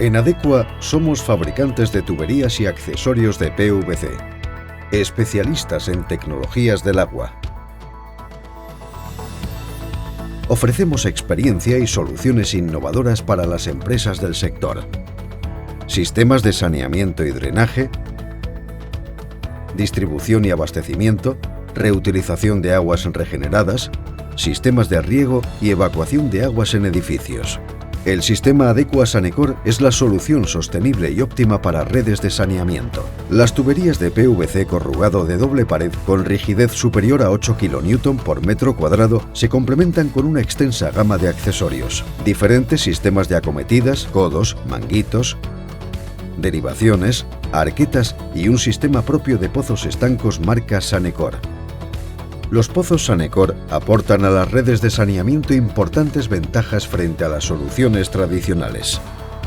En Adecua somos fabricantes de tuberías y accesorios de PVC, especialistas en tecnologías del agua. Ofrecemos experiencia y soluciones innovadoras para las empresas del sector. Sistemas de saneamiento y drenaje, distribución y abastecimiento, reutilización de aguas regeneradas, sistemas de riego y evacuación de aguas en edificios. El sistema Adecua Sanecor es la solución sostenible y óptima para redes de saneamiento. Las tuberías de PVC corrugado de doble pared con rigidez superior a 8 kN por metro cuadrado se complementan con una extensa gama de accesorios, diferentes sistemas de acometidas, codos, manguitos, derivaciones, arquetas y un sistema propio de pozos estancos marca Sanecor. Los pozos Sanecor aportan a las redes de saneamiento importantes ventajas frente a las soluciones tradicionales.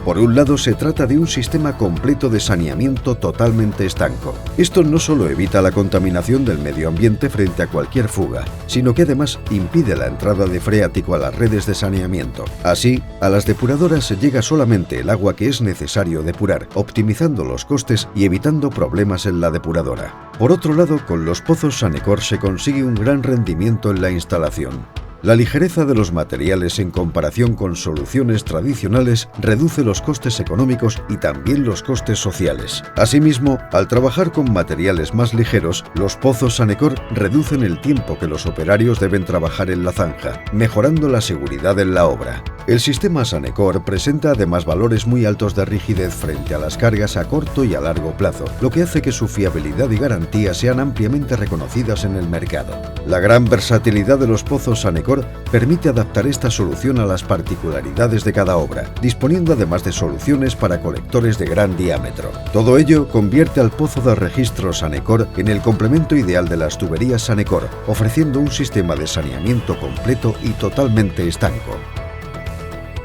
Por un lado, se trata de un sistema completo de saneamiento totalmente estanco. Esto no solo evita la contaminación del medio ambiente frente a cualquier fuga, sino que además impide la entrada de freático a las redes de saneamiento. Así, a las depuradoras llega solamente el agua que es necesario depurar, optimizando los costes y evitando problemas en la depuradora. Por otro lado, con los pozos Sanecor se consigue un gran rendimiento en la instalación. La ligereza de los materiales en comparación con soluciones tradicionales reduce los costes económicos y también los costes sociales. Asimismo, al trabajar con materiales más ligeros, los pozos Sanecor reducen el tiempo que los operarios deben trabajar en la zanja, mejorando la seguridad en la obra. El sistema Sanecor presenta además valores muy altos de rigidez frente a las cargas a corto y a largo plazo, lo que hace que su fiabilidad y garantía sean ampliamente reconocidas en el mercado. La gran versatilidad de los pozos Sanecor permite adaptar esta solución a las particularidades de cada obra, disponiendo además de soluciones para colectores de gran diámetro. Todo ello convierte al pozo de registro Sanecor en el complemento ideal de las tuberías Sanecor, ofreciendo un sistema de saneamiento completo y totalmente estanco.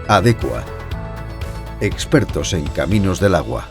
Adecua. Expertos en caminos del agua.